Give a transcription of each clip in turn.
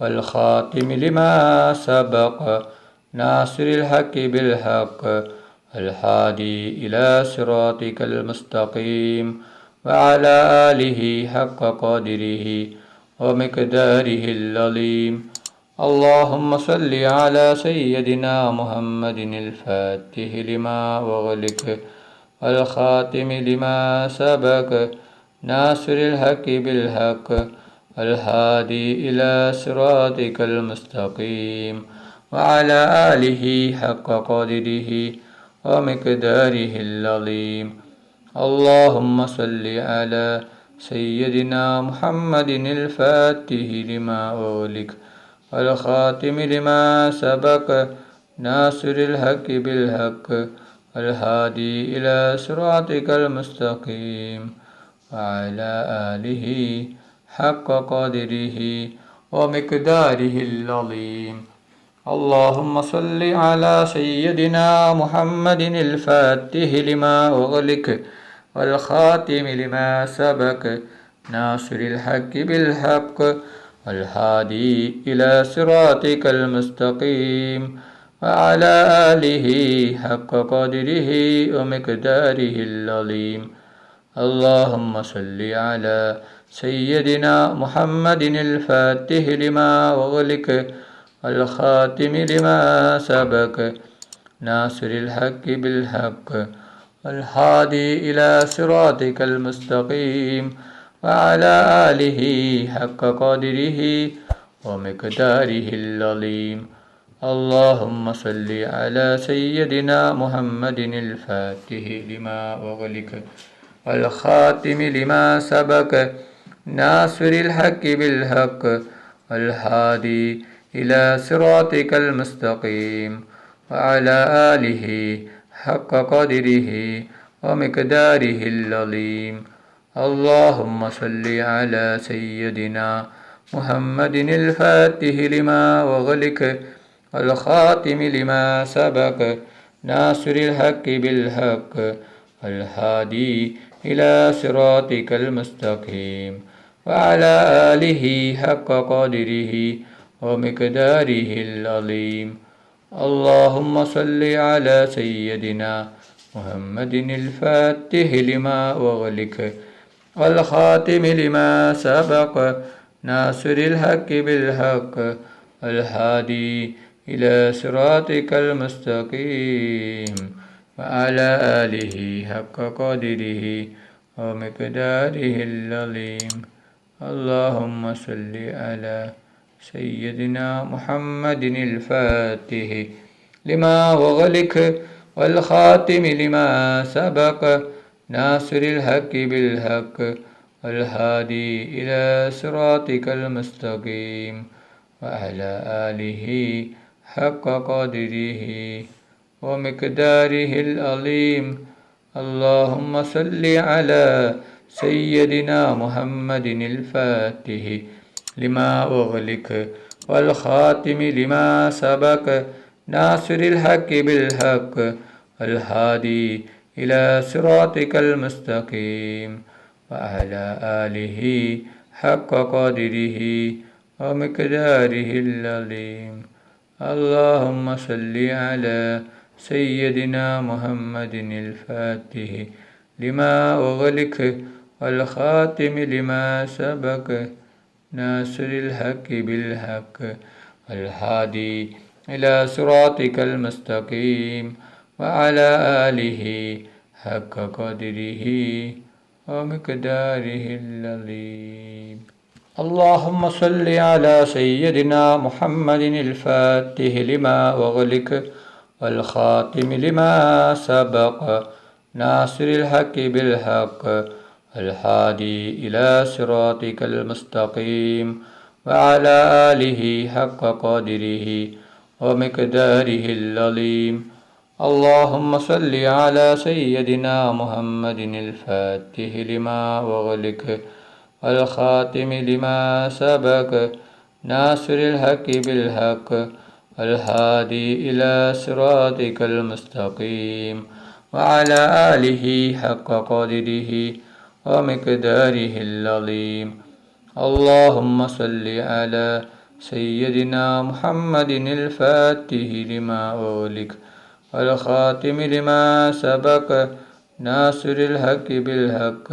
والخاتم لما سبق ناصر الحق بالحق الهادي إلى صراطك المستقيم وعلى آله حق قدره ومقداره العظيم اللهم صل على سيدنا محمد الفاتح لما أغلق والخاتم لما سبق ناصر الحق بالحق الهادي إلى صراطك المستقيم وعلى آله حق قدره ومقداره العظيم اللهم صل على سيدنا محمد الفاتح لما أغلق والخاتم لما سبق ناصر الحق بالحق الهادي إلى صراطك المستقيم وعلى آله حق قدره ومقداره العظيم اللهم صل على سيدنا محمد الفاتح لما أغلق والخاتم لما سبق ناصر الحق بالحق والهادي إلى صراطك المستقيم وعلى آله حق قدره ومقداره العظيم اللهم صل على سيدنا محمد الفاتح لما أغلق والخاتم لما سبق ناصر الحق بالحق والهادي إلى صراطك المستقيم وعلى آله حق قدره ومقداره العظيم اللهم صل على سيدنا محمد الفاتح لما أغلق والخاتم لما سبق ناصر الحق بالحق والهادي إلى صراطك المستقيم وعلى آله حق قدره ومقداره العظيم اللهم صل على سيدنا محمد الفاتح لما أغلق والخاتم لما سبق ناصر الحق بالحق والهادي إلى صراطك المستقيم وعلى آله حق قدره ومقداره العظيم اللهم صل على سيدنا محمد الفاتح لما أغلق والخاتم لما سبق ناصر الحق بالحق الهادي إلى صراطك المستقيم وعلى آله حق قدره ومقداره العظيم اللهم صل على سيدنا محمد الفاتح لما أغلق والخاتم لما سبق ناصر الحق بالحق الهادي إلى صراطك المستقيم وعلى آله حق قدره ومقداره العظيم اللهم صل على سيدنا محمد الفاتح لما أغلق والخاتم لما سبق ناصر الحق بالحق الهادي إلى صراطك المستقيم وعلى آله حق قدره ومقداره العظيم اللهم صل على سيدنا محمد الفاتح لما أغلق والخاتم لما سبق ناصر الحق بالحق الهادي إلى صراطك المستقيم وعلى آله حق قدره ومقداره العظيم اللهم صل على سيدنا محمد الفاتح لما أغلق والخاتم لما سبق ناصر الحق بالحق الهادي إلى صراطك المستقيم وعلى آله حق قدره ومقداره العظيم اللهم صل على سيدنا محمد الفاتح لما أغلق والخاتم لما سبق ناصر الحق بالحق الهادي إلى صراطك المستقيم وعلى آله حق قدره ومقداره العظيم اللهم صل على سيدنا محمد الفاتح لما أغلق والخاتم لما سبق ناصر الحق بالحق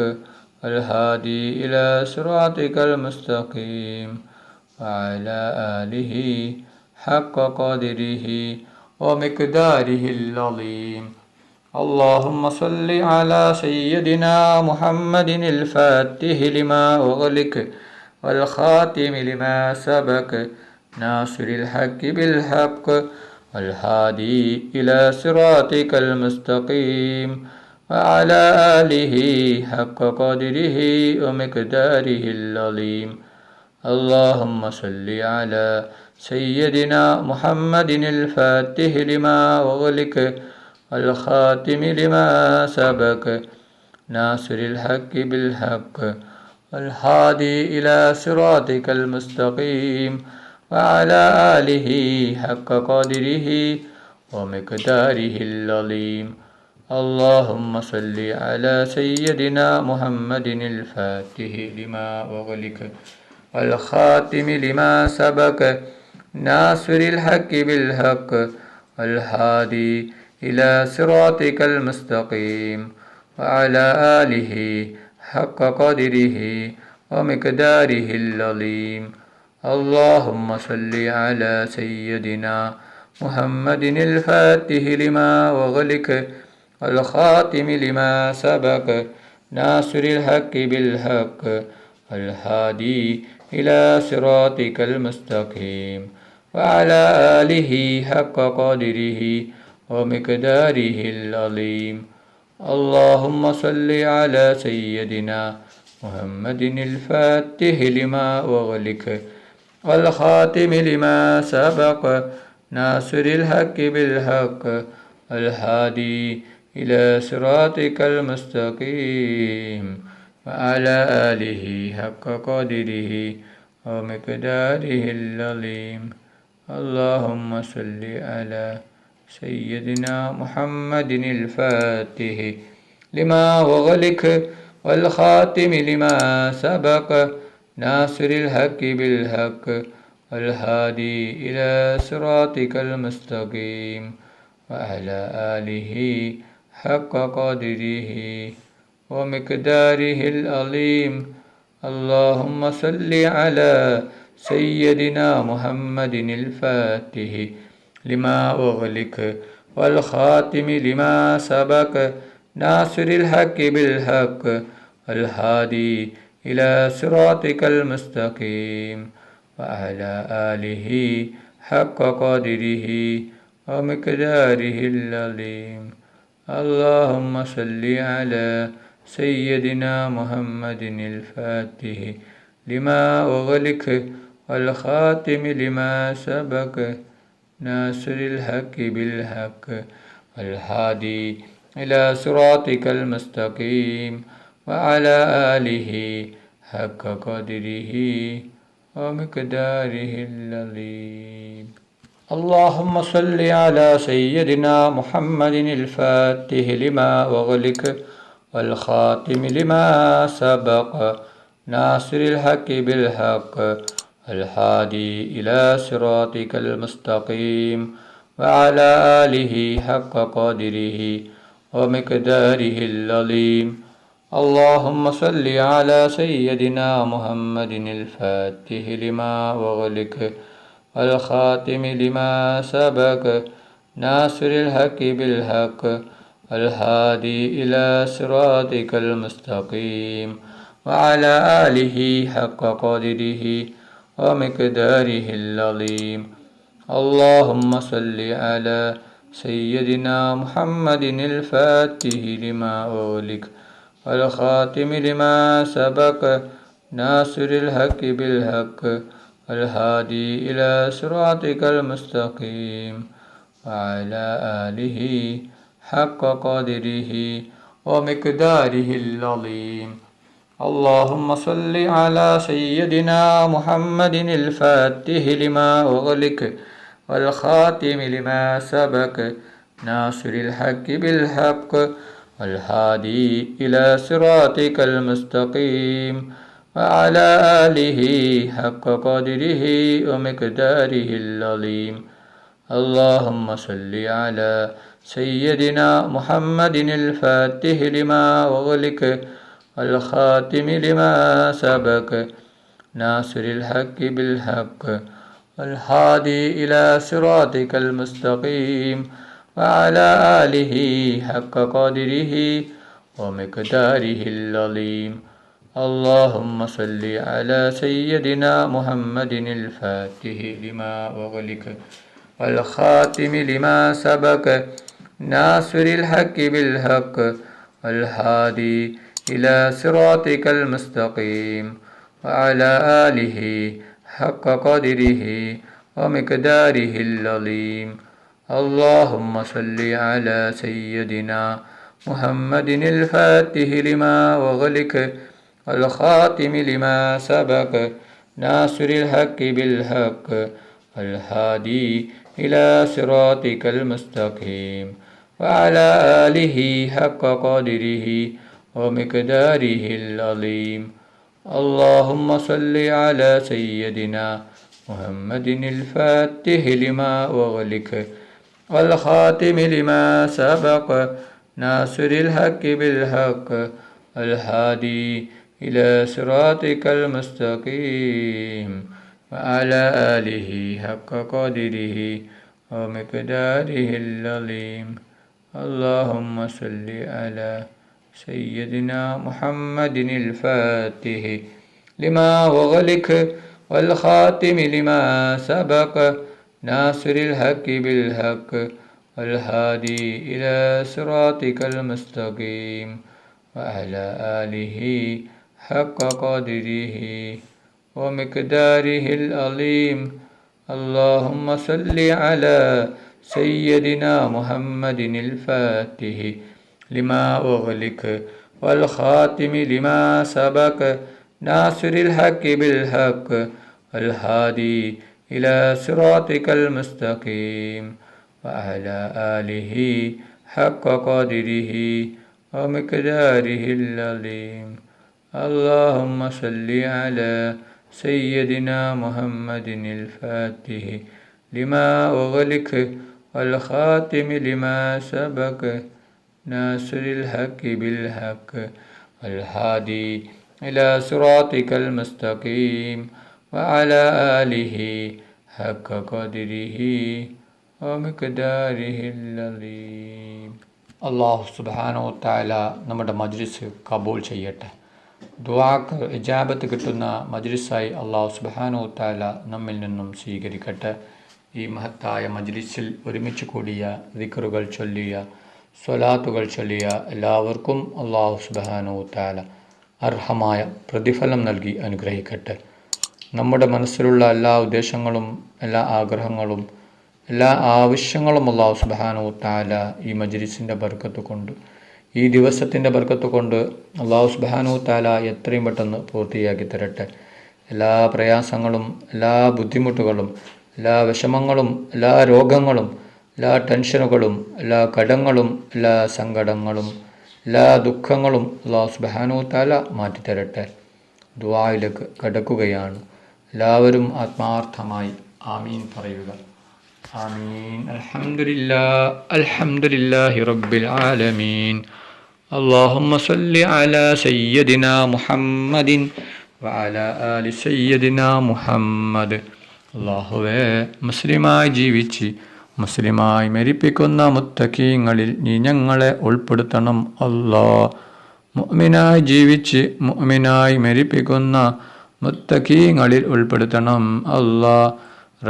الهادي إلى صراطك المستقيم وعلى آله حق قدره ومقداره العظيم. اللهم صل على سيدنا محمد الفاتح لما أغلق والخاتم لما سبق ناصر الحق بالحق والهادي إلى صراطك المستقيم وعلى آله حق قدره ومقداره العظيم. اللهم صل على سيدنا محمد الفاتح لما أغلق والخاتم لما سبق ناصر الحق بالحق والهادي إلى صراطك المستقيم وعلى آله حق قدره ومقداره العظيم. اللهم صل على سيدنا محمد الفاتح لما أغلق والخاتم لما سبق ناصر الحق بالحق والهادي إلى صراطك المستقيم وعلى آله حق قدره ومقداره العظيم. اللهم صل على سيدنا محمد الفاتح لما أغلق والخاتم لما سبق ناصر الحق بالحق والهادي إلى صراطك المستقيم وعلى آله حق قدره ومقداره العظيم. اللهم صل على سيدنا محمد الفاتح لما أغلق والخاتم لما سبق ناصر الحق بالحق الهادي إلى صراطك المستقيم وعلى آله حق قدره ومقداره العظيم. اللهم صل على سيدنا محمد الفاتح لما أغلق والخاتم لما سبق ناصر الحق بالحق والهادي إلى صراطك المستقيم وعلى آله حق قدره ومقداره العظيم. اللهم صل على سيدنا محمد الفاتح لما أغلق والخاتم لما سبق ناصر الحق بالحق الهادي إلى صراطك المستقيم وعلى آله حق قدره ومقداره العظيم. اللهم صل على سيدنا محمد الفاتح لما أغلق والخاتم لما سبق ناصر الحق بالحق والهادي إلى صراطك المستقيم وعلى آله حق قدره ومقداره العظيم. اللهم صل على سيدنا محمد الفاتح لما أغلق والخاتم لما سبق ناصر الحق بالحق الهادي إلى صراطك المستقيم وعلى آله حق قدره ومقداره العظيم. اللهم صل على سيدنا محمد الفاتح لما أغلق والخاتم لما سبق ناصر الحق بالحق الهادي إلى صراطك المستقيم وعلى آله حق قدره ومقداره العظيم. اللهم صل على سيدنا محمد الفاتح لما أغلق والخاتم لما سبق ناصر الحق بالحق الهادي إلى صراطك المستقيم وعلى آله حق قدره ومقداره العظيم. اللهم صل على سيدنا محمد الفاتح لما أغلق والخاتم لما سبق ناصر الحق بالحق والهادي إلى صراطك المستقيم وعلى آله حق قدره ومقداره العظيم. اللهم صل على سيدنا محمد الفاتح لما أغلق والخاتم لما سبق ناصر الحق بالحق والهادي إلى صراطك المستقيم وعلى آله حق قدره ومقداره العظيم. اللهم صل على سيدنا محمد الفاتح لما أغلق والخاتم لما سبق ناصر الحق بالحق والهادي إلى صراطك المستقيم وعلى آله حق قدره ومقداره العظيم. اللهم صل على سيدنا محمد الفاتح لما أغلق والخاتم لما سبق ناصر الحق بالحق والهادي إلى صراطك المستقيم وعلى آله حق قدره ومقداره العظيم. اللهم صل على سيدنا محمد الفاتح لما أغلق والخاتم لما سبق ناصر الحق بالحق والهادي إلى صراطك المستقيم وعلى آله حق قدره ومقداره العظيم. اللهم صل على سيدنا محمد الفاتح لما أغلق والخاتم لما سبق ناصر الحق بالحق والهادي إلى صراطك المستقيم وعلى آله حق قدره ومقداره العظيم. اللهم صل على سيدنا محمد الفاتح لما أغلق والخاتم لما سبق ناصر الحق بالحق والهادي إلى صراطك المستقيم وعلى آله حق قدره ومقداره العظيم. اللهم صل على سيدنا محمد الفاتح لما أغلق والخاتم لما سبق ناصر الحق بالحق والهادي إلى صراطك المستقيم وعلى آله حق قدره ومقداره العظيم. അള്ളാഹു സുബ്ഹാനഹു വ തആല നമ്മുടെ മജ്ലിസ് കബൂൽ ചെയ്യട്ടെ. ദുആക്ക് ഇജാബത്ത് കിട്ടുന്ന മജ്ലിസായി അള്ളാഹു സുബ്ഹാനഹു വ തആല നമ്മിൽ നിന്നും സ്വീകരിക്കട്ടെ. ഈ മഹത്തായ മജ്ലിസിൽ ഒരുമിച്ച് കൂടിയ ദിക്റുകൾ ചൊല്ലിയ സ്വലാത്തുകൾ ചൊല്ലിയ എല്ലാവർക്കും അള്ളാഹു സുബ്ഹാനഹു വ തആല അർഹമായ പ്രതിഫലം നൽകി അനുഗ്രഹിക്കട്ടെ. നമ്മുടെ മനസ്സിലുള്ള എല്ലാ ഉദ്ദേശങ്ങളും എല്ലാ ആഗ്രഹങ്ങളും എല്ലാ ആവശ്യങ്ങളും അള്ളാഹു സുബ്ഹാനഹു വ തആല ഈ മജ്ലിസിൻ്റെ ബർക്കത്ത് കൊണ്ട് ഈ ദിവസത്തിൻ്റെ ബർക്കത്ത് കൊണ്ട് അള്ളാഹു സുബ്ഹാനഹു വ തആല എത്രയും പെട്ടെന്ന് പൂർത്തിയാക്കി തരട്ടെ. എല്ലാ പ്രയാസങ്ങളും എല്ലാ ബുദ്ധിമുട്ടുകളും എല്ലാ വിഷമങ്ങളും എല്ലാ രോഗങ്ങളും എല്ലാ ടെൻഷനുകളും എല്ലാ കടങ്ങളും എല്ലാ സങ്കടങ്ങളും എല്ലാ ദുഃഖങ്ങളും അള്ളാഹു സുബ്ഹാനഹു വ തആല മാറ്റിത്തരട്ടെ. ദുആയിലേക്ക് കടക്കുകയാണ്. എല്ലാവരും ആത്മാർത്ഥമായി ആമീൻ പറയുക. ആമീൻ. അൽഹംദുലില്ലാഹി റബ്ബിൽ ആലമീൻ. اللهم صل على سيدنا محمد وعلى آل سيدنا محمد. അല്ലാഹുവേ, മുസ്ലിമായി ജീവിച്ച് മുസ്ലിമായി മരിപ്പിക്കുന്ന മുത്തഖീങ്ങളിൽ നീ ഞങ്ങളെ ഉൾപ്പെടുത്തണം അല്ലാ. മുഅ്മിനായി ജീവിച്ച് മുഅ്മിനായി മരിപ്പിക്കുന്ന മുത്തഖീങ്ങളിൽ ഉൾപ്പെടുത്തണം അല്ലാ.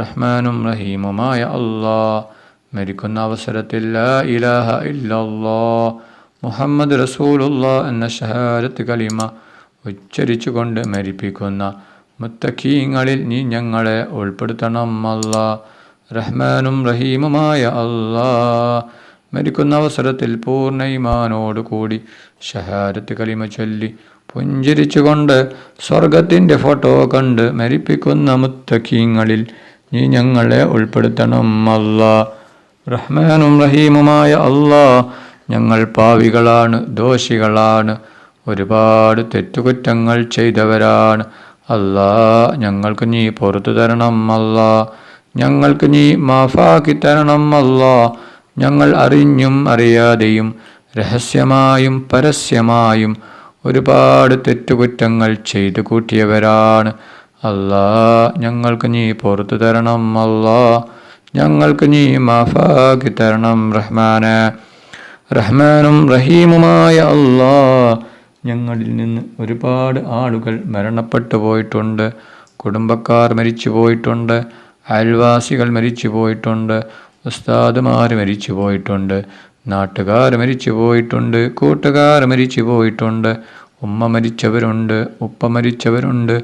റഹ്മാനും റഹീമുമായ അല്ലാ, മരിക്കുന്ന അവസരത്തിൽ ലാ ഇലാഹ ഇല്ലല്ലാഹ് മുഹമ്മദ് റസൂലുള്ളാഹ് എന്ന ഷഹാദത്ത് കലിമ ഉച്ചരിച്ചുകൊണ്ട് മരിപ്പിക്കുന്ന മുത്തഖീങ്ങളിൽ നീ ഞങ്ങളെ ഉൾപ്പെടുത്തണം അല്ലാ. റഹ്മാനും റഹീമുമായ അല്ലാ, മരിക്കുന്ന അവസരത്തിൽ പൂർണ്ണ ഈമാനോട് കൂടി ഷഹാദത്ത് കലിമ ചൊല്ലി പുഞ്ചിരിച്ചുകൊണ്ട് സ്വർഗത്തിൻ്റെ ഫോട്ടോ കണ്ട് മരിപ്പിക്കുന്ന മുത്തഖീങ്ങളിൽ നീ ഞങ്ങളെ ഉൾപ്പെടുത്തണം അല്ലാ. റഹ്മാനും റഹീമുമായ അല്ലാ, ഞങ്ങൾ പാവികളാണ്, ദോഷികളാണ്. ഒരുപാട് തെറ്റുകുറ്റങ്ങൾ ചെയ്തവരാണ്. അല്ലാ, ഞങ്ങൾക്ക് നീ പുറത്തു തരണം അല്ലാ. ഞങ്ങൾക്ക് നീ മാഫാക്കി തരണം അല്ലാ. ഞങ്ങൾ അറിഞ്ഞും അറിയാതെയും രഹസ്യമായും പരസ്യമായും ഒരുപാട് തെറ്റുകുറ്റങ്ങൾ ചെയ്തു കൂട്ടിയവരാണ്. അല്ലാ, ഞങ്ങൾക്ക് നീ പുറത്തു തരണം അല്ലാ. ഞങ്ങൾക്ക് നീ മാഫാക്കി തരണം റഹ്മാനെ. റഹ്മാനും റഹീമുമായ അല്ലാ, ഞങ്ങളിൽ നിന്ന് ഒരുപാട് ആളുകൾ മരണപ്പെട്ടു പോയിട്ടുണ്ട്. കുടുംബക്കാർ മരിച്ചു പോയിട്ടുണ്ട്, അയൽവാസികൾ മരിച്ചു പോയിട്ടുണ്ട്, ഉസ്താദുമാർ മരിച്ചു പോയിട്ടുണ്ട്, നാട്ടുകാർ മരിച്ചു പോയിട്ടുണ്ട്, കൂട്ടുകാർ മരിച്ചു പോയിട്ടുണ്ട്, ഉമ്മ മരിച്ചവരുണ്ട്, ഉപ്പ മരിച്ചവരുണ്ട്,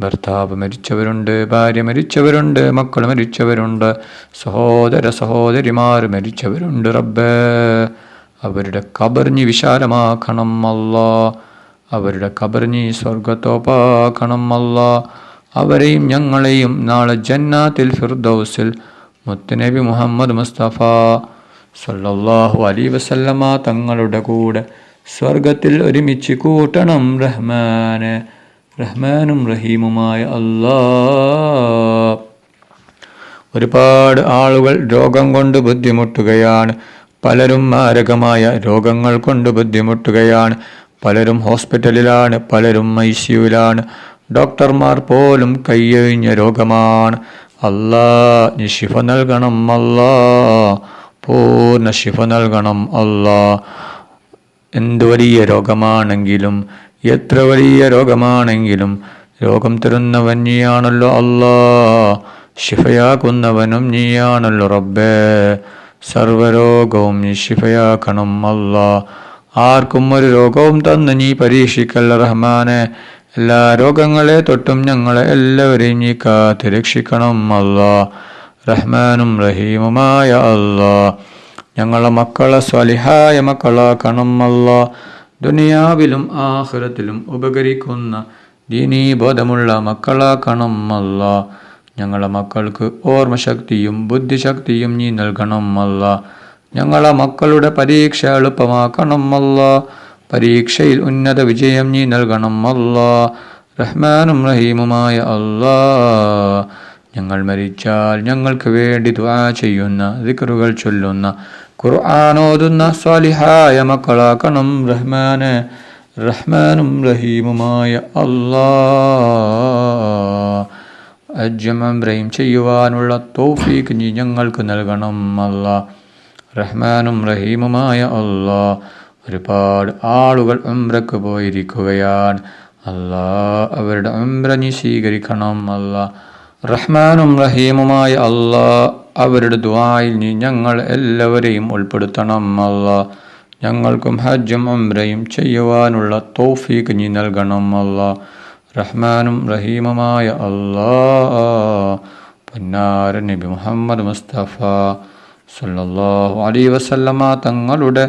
ഭർത്താവ് മരിച്ചവരുണ്ട്, ഭാര്യ മരിച്ചവരുണ്ട്, മക്കൾ മരിച്ചവരുണ്ട്, സഹോദര സഹോദരിമാർ മരിച്ചവരുണ്ട്. റബ്ബേ, അവരുടെ ഖബർ നീ വിശാലമാക്കണം അല്ലാ. അവരുടെ ഖബർ നീ സ്വർഗത്തോപ്പാക്കണം അല്ലാ. അവരെയും ഞങ്ങളെയും നാളെ ജന്നാത്തിൽ ഫിർദൗസിൽ മുത്തുനബി മുഹമ്മദ് മുസ്തഫ സല്ലല്ലാഹു അലൈഹി വസല്ലമ തങ്ങളുടെ കൂടെ സ്വർഗത്തിൽ ഒരുമിച്ച് കൂട്ടണം റഹ്മാനെ. റഹ്മാനും റഹീമുമായ അല്ലാ, ഒരുപാട് ആളുകൾ രോഗം കൊണ്ട് ബുദ്ധിമുട്ടുകയാണ്. പലരും മാരകമായ രോഗങ്ങൾ കൊണ്ട് ബുദ്ധിമുട്ടുകയാണ്. പലരും ഹോസ്പിറ്റലിലാണ്, പലരും ICUവിലാണ്. ഡോക്ടർമാർ പോലും കൈയൊഴിഞ്ഞ രോഗമാണ്. അല്ലാ, നീ ശിഫ നൽകണം അല്ലാ. പൂർണ്ണ ശിഫ നൽകണം അല്ലാ. എന്ത് വലിയ രോഗമാണെങ്കിലും എത്ര വലിയ രോഗമാണെങ്കിലും രോഗം തരുന്നവൻ നീയാണല്ലോ അല്ലാ. ശിഫയാക്കുന്നവനും നീയാണല്ലോ റബ്ബേ. സർവരോഗവും നീ ശിഫയാക്കണം അല്ലാ. ആർക്കും ഒരു രോഗവും തന്ന് നീ പരീക്ഷിക്കല്ല റഹ്മാനെ. എല്ലാ രോഗങ്ങളെ തൊട്ടും ഞങ്ങളെ എല്ലാവരെയും നീ കാത്ത് രക്ഷിക്കണം അല്ലാ. റഹ്മാനും റഹീമുമായ അല്ലാ, ഞങ്ങളെ മക്കളെ സ്വാലിഹായ മക്കളാക്കണം അല്ലാ. ദുനിയാവിലും ആഖിറത്തിലും ഉപകരിക്കുന്ന ദീനീ ബോധമുള്ള മക്കളാക്കണം അല്ലാ. ഞങ്ങളെ മക്കൾക്ക് ഓർമ്മശക്തിയും ബുദ്ധിശക്തിയും നീ നൽകണം അല്ലാ. ഞങ്ങളെ മക്കളുടെ പരീക്ഷ എളുപ്പമാക്കണം അല്ലാ. പരീക്ഷയിൽ ഉന്നത വിജയം നീ നൽകണം അല്ലാ. റഹ്മാനും റഹീമുമായ അല്ലാ, ഞങ്ങൾ മരിച്ചാൽ ഞങ്ങൾക്ക് വേണ്ടി ദുആ ചെയ്യുന്ന, ദിക്റുകൾ ചൊല്ലുന്ന, ഖുർആൻ ഓതുന്ന സ്വാലിഹായ മക്കളാക്കണം റഹ്മാനെ. റഹ്മാനും റഹീമുമായ അല്ലാ, ഹജ്ജും ഉംറയും ചെയ്യുവാനുള്ള തൗഫീഖ് നീ ഞങ്ങൾക്ക് നൽകണം അല്ലാ. റഹ്മാനും റഹീമുമായ അല്ലാ, ഒരുപാട് ആളുകൾ ഉംറക്ക് പോയിരിക്കുകയാണ്. അല്ലാ, അവരുടെ ഉംറ നീ സ്വീകരിക്കണം അല്ലാ. റഹ്മാനും റഹീമുമായ അല്ലാ, അവരുടെ ദുആയിൽ നീ ഞങ്ങൾ എല്ലാവരെയും ഉൾപ്പെടുത്തണം അല്ലാ. ഞങ്ങൾക്കും ഹജ്ജും ഉംറയും ചെയ്യുവാനുള്ള തൗഫീഖ് നീ നൽകണം അല്ലാ. റഹ്മാനും റഹീമുമായ അല്ലാ, പൊന്നാര നബി മുഹമ്മദ് മുസ്തഫ സല്ലല്ലാഹു അലൈഹി വസല്ലമ തങ്ങളുടെ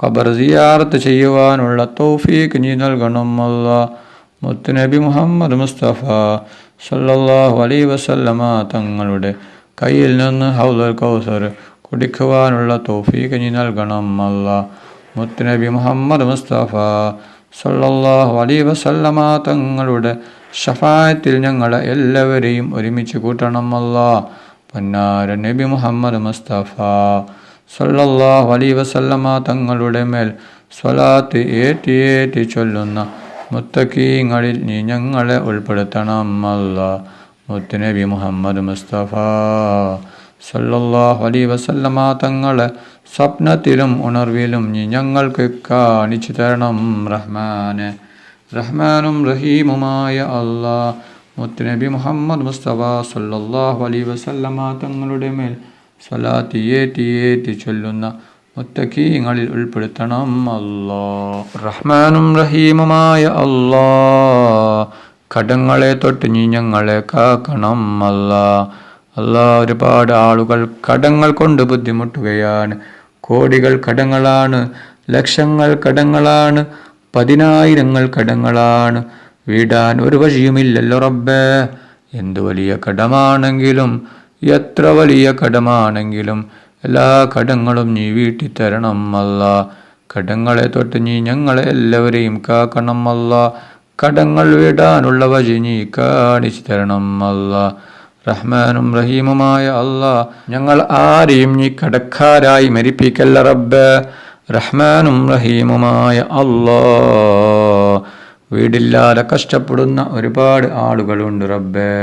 ഖബർ സിയാറത്ത് ചെയ്യുവാനുള്ള തൗഫീഖ് നീ നൽകണം അല്ലാ. മുത്തുനബി മുഹമ്മദ് മുസ്തഫ സല്ലല്ലാഹു അലൈഹി വസല്ലമ തങ്ങളുടെ കയ്യിൽ നിന്ന് ഹൗദുൽ കൗസർ കുടിക്കുവാനുള്ള തൗഫീഖ് നീ നൽകണം അല്ലാ. മുത്തുനബി മുഹമ്മദ് മുസ്തഫ സല്ലല്ലാഹു അലൈഹി വസല്ലമ തങ്ങളുടെ ശഫാഅത്തിൽ ഞങ്ങളെ എല്ലാവരെയും ഒരുമിച്ച് കൂട്ടണം അല്ലാ. പൊന്നാര നബി മുഹമ്മദ് മുസ്തഫ സല്ലല്ലാഹു അലൈഹി വസല്ലമ തങ്ങളുടെ മേൽ സ്വലാത്ത് ഏറ്റി ഏറ്റി ചൊല്ലുന്ന മുത്തഖീങ്ങളിൽ നീ ഞങ്ങളെ ഉൾപ്പെടുത്തണം അല്ലാ. മുത്തുനബി മുഹമ്മദ് മുസ്തഫ സല്ലല്ലാഹു അലൈഹി വസല്ലമ തങ്ങളെ സ്വപ്നത്തിലും ഉണർവിലും നീ ഞങ്ങൾക്ക് കാണിച്ചു തരണം റഹ്മാനെ. റഹ്മാനും റഹീമുമായ അല്ലാ, മുത്തുനബി മുഹമ്മദ് മുസ്തഫ സല്ലല്ലാഹു അലൈഹി വസല്ലമ തങ്ങളുടെ മേൽ സ്വലാത്ത് ഏറ്റി ഏറ്റി ചൊല്ലുന്ന മുത്തഖീങ്ങളിൽ ഉൾപ്പെടുത്തണം അല്ലാ. റഹ്മാനും റഹീമുമായ അല്ലാ, കടങ്ങളെ തൊട്ട് നീ ഞങ്ങളെ കാക്കണം അല്ലാ. അല്ലാ, ഒരുപാട് ആളുകൾ കടങ്ങൾ കൊണ്ട് ബുദ്ധിമുട്ടുകയാണ്. കോടികൾ കടങ്ങളാണ്, ലക്ഷങ്ങൾ കടങ്ങളാണ്, 10,000 കടങ്ങളാണ്. വീടാൻ ഒരു വഴിയുമില്ലല്ലോ റബ്ബേ. എന്തു വലിയ കടമാണെങ്കിലും എത്ര വലിയ കടമാണെങ്കിലും എല്ലാ കടങ്ങളും നീ വീട്ടിത്തരണം അല്ലാ. കടങ്ങളെ തൊട്ട് നീ ഞങ്ങളെ എല്ലാവരെയും കാക്കണം അല്ലാ. കടങ്ങൾ വിടാനുള്ള വഴി നീ കാണിച്ചു തരണം അല്ലാ. റഹ്മാനും റഹീമുമായ അല്ലാ, ഞങ്ങൾ ആരെയും നീ കടക്കാരായി മരിപ്പിക്കല്ല റബ്ബേ. റഹ്മാനും റഹീമുമായ അല്ലാ, വീടില്ലാതെ കഷ്ടപ്പെടുന്ന ഒരുപാട് ആളുകളുണ്ട് റബ്ബേ.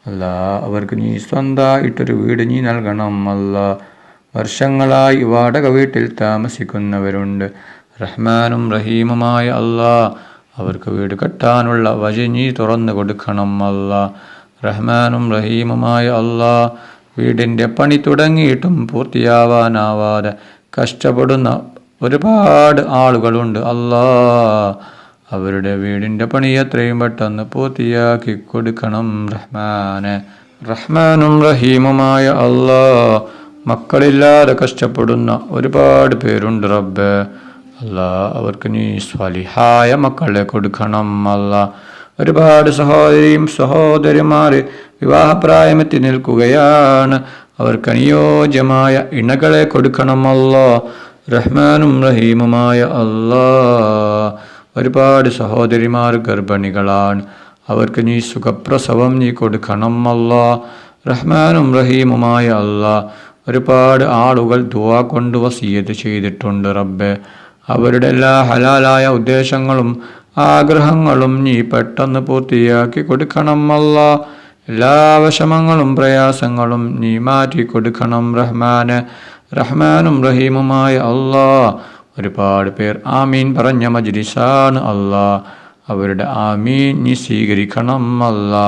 അല്ലാ, അവർക്ക് നീ സ്വന്തമായിട്ടൊരു വീട് നീ നൽകണം അല്ലാ. വർഷങ്ങളായി വാടക വീട്ടിൽ താമസിക്കുന്നവരുണ്ട്. റഹ്മാനും റഹീമുമായ അല്ലാ, അവർക്ക് വീട് കെട്ടാനുള്ള വഴി നീ തുറന്നു കൊടുക്കണം അല്ലാ. റഹ്മാനും റഹീമുമായ അല്ലാ, വീടിൻ്റെ പണി തുടങ്ങിയിട്ടും പൂർത്തിയാവാനാവാതെ കഷ്ടപ്പെടുന്ന ഒരുപാട് ആളുകളുണ്ട് അല്ലാ. അവരുടെ വീടിൻ്റെ പണി എത്രയും പെട്ടെന്ന് പൂർത്തിയാക്കി കൊടുക്കണം റഹ്മാനെ. റഹ്മാനും റഹീമുമായ അല്ലാ, മക്കളില്ലാതെ കഷ്ടപ്പെടുന്ന ഒരുപാട് പേരുണ്ട് റബ്ബേ. അല്ലാ, അവർക്ക് നീ സ്വാലിഹായ മക്കളെ കൊടുക്കണം അല്ലാ. ഒരുപാട് സഹോദരിമാർ വിവാഹപ്രായമെത്തി നിൽക്കുകയാണ്. അവർക്ക് അനുയോജ്യമായ ഇണകളെ കൊടുക്കണം അല്ലാ. റഹ്മാനും റഹീമുമായ അല്ലാ, ഒരുപാട് സഹോദരിമാർ ഗർഭിണികളാണ്. അവർക്ക് നീ സുഖപ്രസവം നീ കൊടുക്കണം അല്ലാ. റഹ്മാനും റഹീമുമായ അല്ലാ, ഒരുപാട് ആളുകൾ ദുആ കൊണ്ട് വസിയത്ത് ചെയ്തിട്ടുണ്ട് റബ്ബേ. അവരുടെ എല്ലാ ഹലാലായ ഉദ്ദേശങ്ങളും ആഗ്രഹങ്ങളും നീ പെട്ടെന്ന് പൂർത്തിയാക്കി കൊടുക്കണം അല്ലാ. എല്ലാ വിഷമങ്ങളും പ്രയാസങ്ങളും നീ മാറ്റി കൊടുക്കണം റഹ്മാനെ. റഹ്മാനും റഹീമുമായ അല്ലാ, ഒരുപാട് പേർ ആമീൻ പറഞ്ഞ മജ്ലിസാണ് അല്ലാ. അവരുടെ ആമീൻ നീ സ്വീകരിക്കണം അല്ലാ.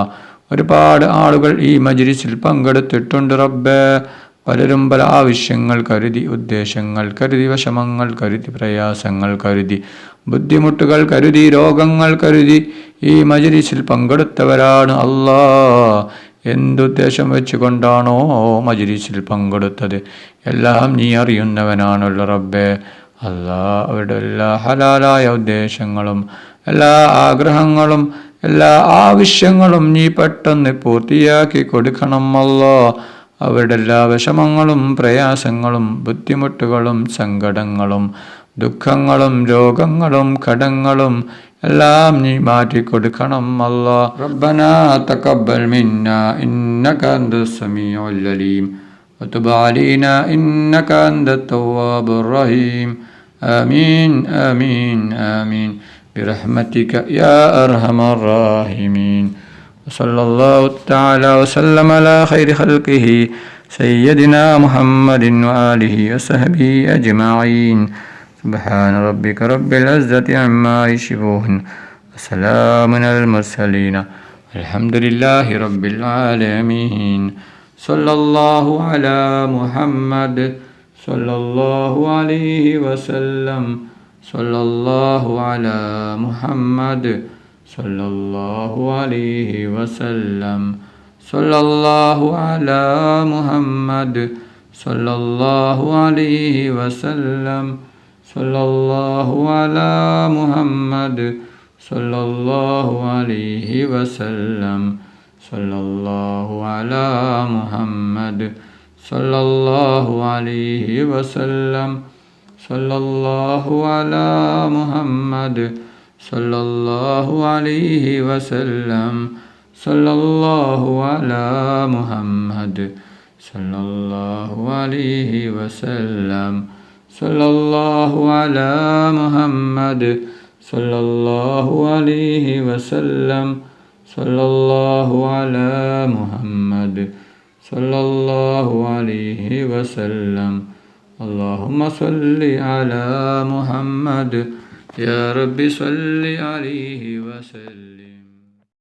ഒരുപാട് ആളുകൾ ഈ മജ്ലിസിൽ പങ്കെടുത്തിട്ടുണ്ട് റബ്ബേ. പലരും പല ആവശ്യങ്ങൾ കരുതി, ഉദ്ദേശങ്ങൾ കരുതി, വിഷമങ്ങൾ കരുതി, പ്രയാസങ്ങൾ കരുതി, ബുദ്ധിമുട്ടുകൾ കരുതി, രോഗങ്ങൾ കരുതി ഈ മജ്ലിസിൽ പങ്കെടുത്തവരാണ് അല്ലാ. എന്തുദ്ദേശം വെച്ചുകൊണ്ടാണോ മജ്ലിസിൽ പങ്കെടുത്തത് എല്ലാം നീ അറിയുന്നവനാണല്ലോ റബ്ബേ. അല്ലാ, അവരുടെ എല്ലാ ഹലാലായ ഉദ്ദേശങ്ങളും എല്ലാ ആഗ്രഹങ്ങളും എല്ലാ ആവശ്യങ്ങളും നീ പെട്ടെന്ന് പൂർത്തിയാക്കി കൊടുക്കണം അല്ലാ. അവരുടെ എല്ലാ വിഷമങ്ങളും പ്രയാസങ്ങളും ബുദ്ധിമുട്ടുകളും സങ്കടങ്ങളും ദുഃഖങ്ങളും രോഗങ്ങളും കടങ്ങളും എല്ലാം നീ മാറ്റിക്കൊടുക്കണം അല്ലാ. റബ്ബനാ തഖബ്ബൽ മിന്നാ ഇന്നക അൻതസ് സമീഉൽ അലീം വതുബ് അലൈനാ ഇന്നക അൻതത് തവ്വാബുർ റഹീം. ആമീൻ ആമീൻ ആമീൻ برحمتك يا أرحم الراحمين. وصلى الله تعالى وسلم على خير خلقه سيدنا محمد وآله وصحبه أجمعين. سبحان ربك رب العزة عما يصفون وسلام على المرسلين الحمد لله رب العالمين. صلى الله على محمد صلى الله عليه وسلم. صلى الله على محمد صلى الله عليه وسلم. صلى الله على محمد صلى الله عليه وسلم. صلى الله على محمد صلى الله عليه وسلم. صلى الله على محمد صلى الله عليه وسلم. صلى الله على محمد صلى الله عليه وسلم. صلى الله على محمد صلى الله عليه وسلم. صلى الله على محمد صلى الله عليه وسلم. صلى الله على محمد صلى الله عليه وسلم. اللهم صل على محمد يا رب صل عليه وسلم.